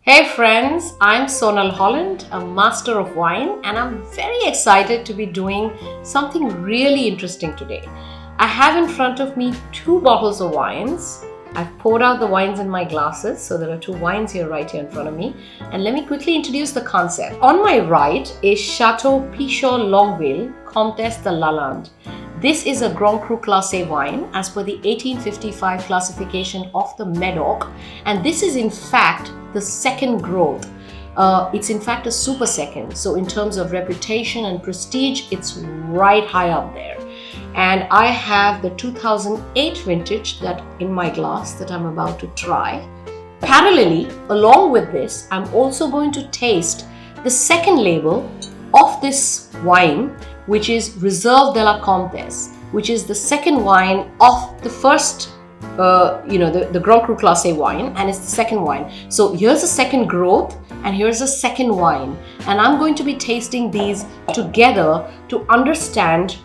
Hey friends, I'm Sonal Holland, a master of wine, and I'm very excited to be doing something really interesting today. I have in front of me 2 bottles of wines. I've poured out the wines in my glasses, so there are 2 wines here right here in front of me. And let me quickly introduce the concept. On my right is Chateau Pichon Longueville, Comtesse de Lalande. This is a Grand Cru Classé wine as per the 1855 classification of the Medoc, and this is in fact the second growth. It's in fact a super second, so in terms of reputation and prestige, it's right high up there. And I have the 2008 vintage that in my glass that I'm about to try. Parallelly, along with this, I'm also going to taste the second label of this wine, which is Reserve de la Comtesse, which is the second wine of the first, the Grand Cru Classé wine, and it's the second wine. So here's the second growth, and here's the second wine. And I'm going to be tasting these together to understand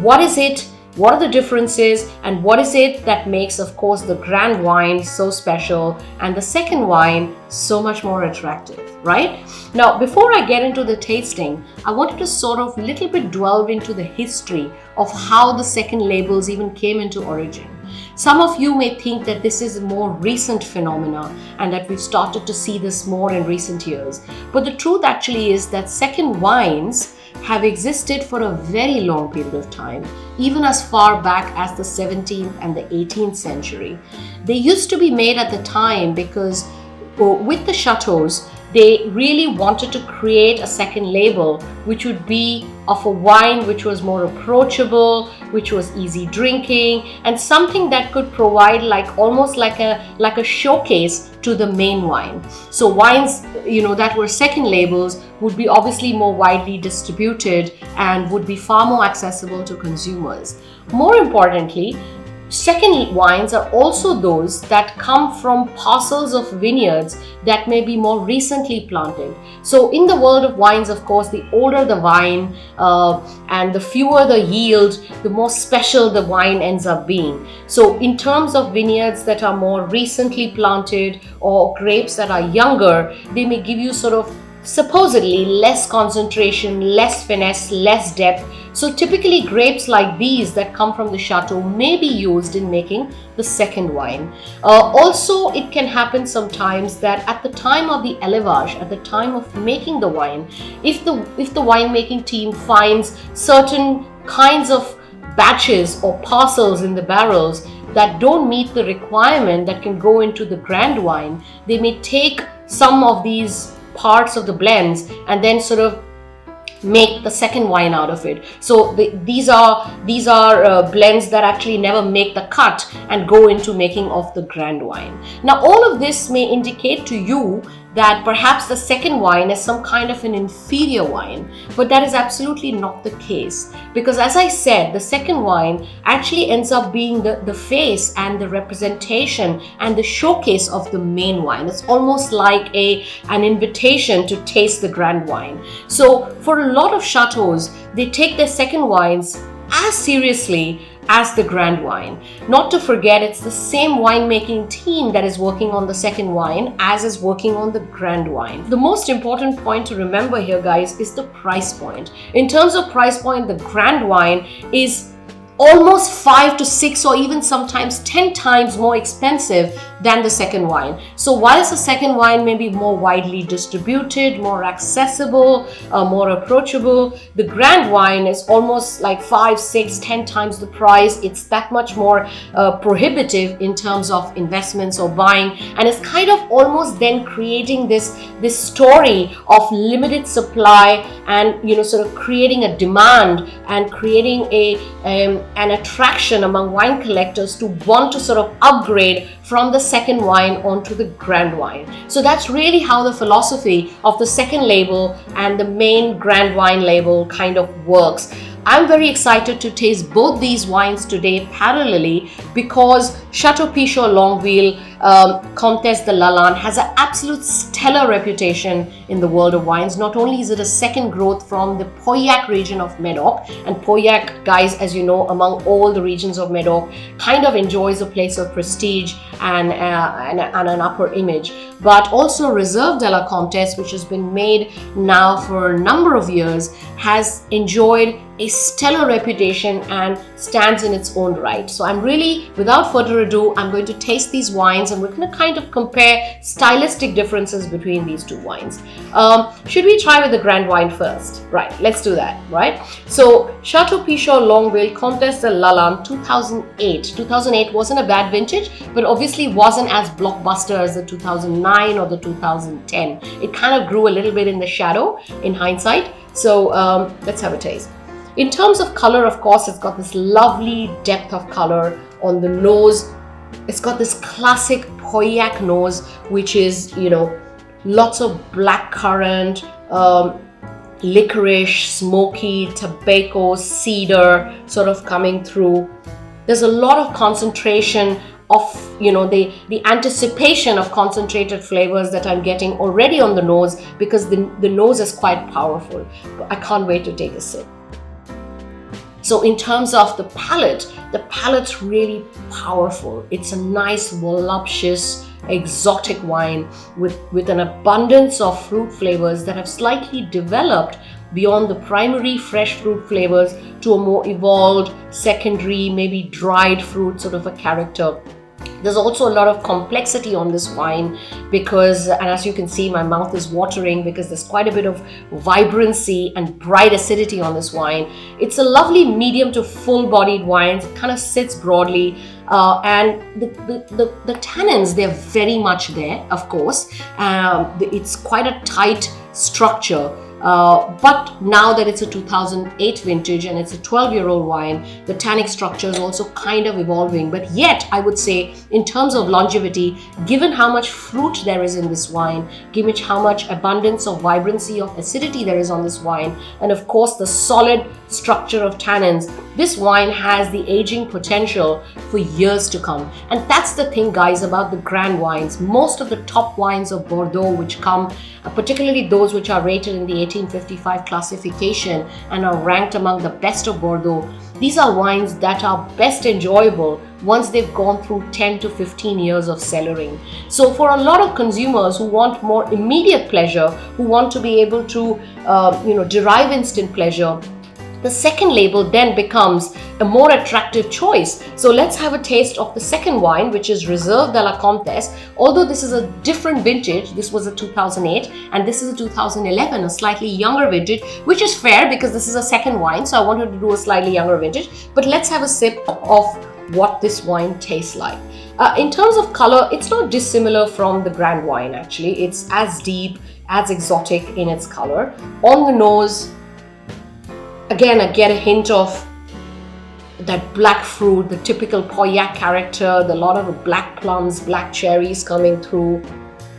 what is it, what are the differences, and what is it that makes, of course, the grand wine so special and the second wine so much more attractive, right? Now, before I get into the tasting, I wanted to sort of little bit delve into the history of how the second labels even came into origin. Some of you may think that this is a more recent phenomena and that we've started to see this more in recent years. But the truth actually is that second wines have existed for a very long period of time, even as far back as the 17th and the 18th century. They used to be made at the time because with the chateaus, they really wanted to create a second label which would be of a wine which was more approachable, which was easy drinking, and something that could provide almost like a showcase to the main wine. So wines, that were second labels would be obviously more widely distributed and would be far more accessible to consumers. More importantly, second wines are also those that come from parcels of vineyards that may be more recently planted. So in the world of wines, of course, the older the vine and the fewer the yield, the more special the wine ends up being. So in terms of vineyards that are more recently planted or grapes that are younger, they may give you sort of supposedly less concentration, less finesse, less depth. So typically grapes like these that come from the chateau may be used in making the second wine. Also, it can happen sometimes that at the time of the élevage, at the time of making the wine, if the winemaking team finds certain kinds of batches or parcels in the barrels that don't meet the requirement that can go into the grand wine, they may take some of these parts of the blends and then sort of make the second wine out of it. So these are blends that actually never make the cut and go into making of the grand wine. Now, all of this may indicate to you that perhaps the second wine is some kind of an inferior wine, but that is absolutely not the case, because as I said, the second wine actually ends up being the face and the representation and the showcase of the main wine. It's almost like an invitation to taste the grand wine. So for a lot of chateaus, they take their second wines as seriously as the grand wine. Not to forget, it's the same winemaking team that is working on the second wine as is working on the grand wine. The most important point to remember here, guys, is the price point. In terms of price point, the grand wine is almost 5 to 6 or even sometimes 10 times more expensive than the second wine. So whilst the second wine may be more widely distributed, more accessible, more approachable, the grand wine is almost like 5, 6, 10 times the price. It's that much more prohibitive in terms of investments or buying, and it's kind of almost then creating this story of limited supply and sort of creating a demand and creating an attraction among wine collectors to want to sort of upgrade from the second wine onto the grand wine. So that's really how the philosophy of the second label and the main grand wine label kind of works. I'm very excited to taste both these wines today parallelly because Chateau Pichon Longueville Comtesse de Lalande has an absolute stellar reputation in the world of wines. Not only is it a second growth from the Pauillac region of Medoc, and Pauillac, guys, as you know, among all the regions of Medoc, kind of enjoys a place of prestige and an upper image. But also Reserve de la Comtesse, which has been made now for a number of years, has enjoyed a stellar reputation and stands in its own right. So I'm really, without further ado, I'm going to taste these wines and we're going to kind of compare stylistic differences between these two wines. Should we try with the Grand Wine first? Right, let's do that, right? So Chateau Pichon Longueville Comtesse de Lalande 2008. 2008 wasn't a bad vintage, but obviously wasn't as blockbuster as the 2009 or the 2010. It kind of grew a little bit in the shadow in hindsight. So let's have a taste. In terms of color, of course, it's got this lovely depth of color on the nose. It's got this classic Pauillac nose, which is, you know, lots of black currant, licorice, smoky, tobacco, cedar sort of coming through. There's a lot of concentration of, you know, the anticipation of concentrated flavors that I'm getting already on the nose, because the nose is quite powerful. I can't wait to take a sip. So in terms of the palate's really powerful. It's a nice, voluptuous, exotic wine with an abundance of fruit flavors that have slightly developed beyond the primary fresh fruit flavors to a more evolved, secondary, maybe dried fruit sort of a character. There's also a lot of complexity on this wine because, and as you can see, my mouth is watering because there's quite a bit of vibrancy and bright acidity on this wine. It's a lovely medium to full-bodied wine. It kind of sits broadly, and the tannins, they're very much there, of course. It's quite a tight structure. But now that it's a 2008 vintage and it's a 12-year-old wine, the tannic structure is also kind of evolving. But yet, I would say, in terms of longevity, given how much fruit there is in this wine, given how much abundance of vibrancy of acidity there is on this wine, and of course the solid structure of tannins, this wine has the aging potential for years to come. And that's the thing, guys, about the grand wines. Most of the top wines of Bordeaux, which come, particularly those which are rated in the 1855 classification and are ranked among the best of Bordeaux, these are wines that are best enjoyable once they've gone through 10 to 15 years of cellaring. So for a lot of consumers who want more immediate pleasure, who want to be able to derive instant pleasure, the second label then becomes a more attractive choice. So let's have a taste of the second wine, which is Reserve de la Comtesse. Although this is a different vintage, this was a 2008 and this is a 2011, a slightly younger vintage, which is fair because this is a second wine, so I wanted to do a slightly younger vintage. But let's have a sip of what this wine tastes like. In terms of color, it's not dissimilar from the Grand Wine actually. It's as deep, as exotic in its color. On the nose, again, I get a hint of that black fruit, the typical Pauillac character, a lot of the black plums, black cherries coming through.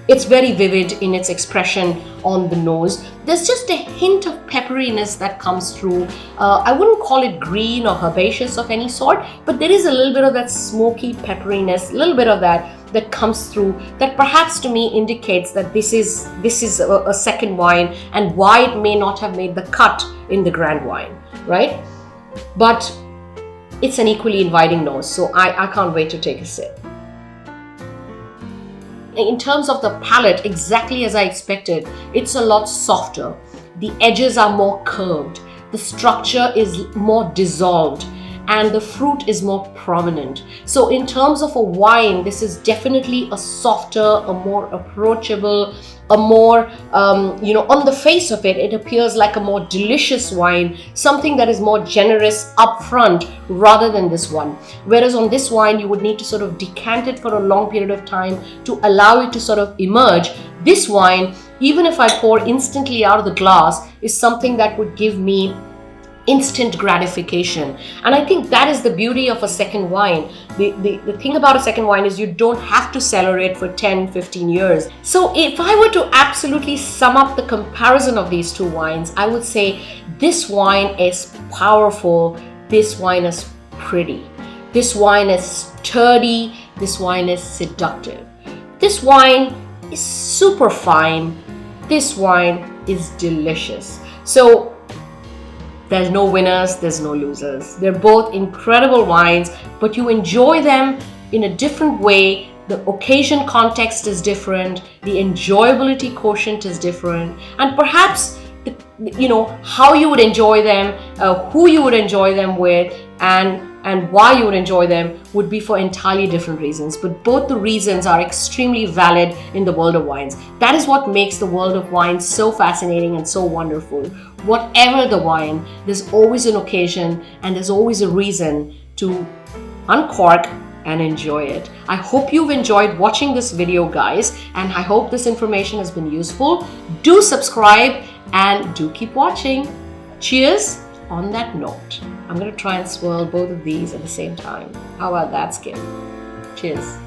It's very vivid in its expression on the nose. There's just a hint of pepperiness that comes through. I wouldn't call it green or herbaceous of any sort, but there is a little bit of that smoky pepperiness, a little bit of that comes through, that perhaps to me indicates that this is a second wine and why it may not have made the cut in the Grand Wine, right? But it's an equally inviting nose, so I can't wait to take a sip. In terms of the palate, exactly as I expected, it's a lot softer. The edges are more curved, the structure is more dissolved, and the fruit is more prominent. So in terms of a wine, this is definitely a softer, a more approachable, a more, on the face of it, it appears like a more delicious wine, something that is more generous upfront rather than this one. Whereas on this wine, you would need to sort of decant it for a long period of time to allow it to sort of emerge. This wine, even if I pour instantly out of the glass, is something that would give me instant gratification. And I think that is the beauty of a second wine. The thing about a second wine is you don't have to cellar it for 10, 15 years. So if I were to absolutely sum up the comparison of these two wines, I would say this wine is powerful, this wine is pretty, this wine is sturdy, this wine is seductive. This wine is super fine. This wine is delicious. So there's no winners, there's no losers. They're both incredible wines, but you enjoy them in a different way. The occasion context is different, the enjoyability quotient is different, and perhaps how you would enjoy them, who you would enjoy them with, and why you would enjoy them would be for entirely different reasons. But both the reasons are extremely valid in the world of wines. That is what makes the world of wine so fascinating and so wonderful. Whatever the wine, there's always an occasion and there's always a reason to uncork and enjoy it. I hope you've enjoyed watching this video, guys, and I hope this information has been useful. Do subscribe and do keep watching. Cheers on that note. I'm going to try and swirl both of these at the same time. How about that, Skip? Cheers.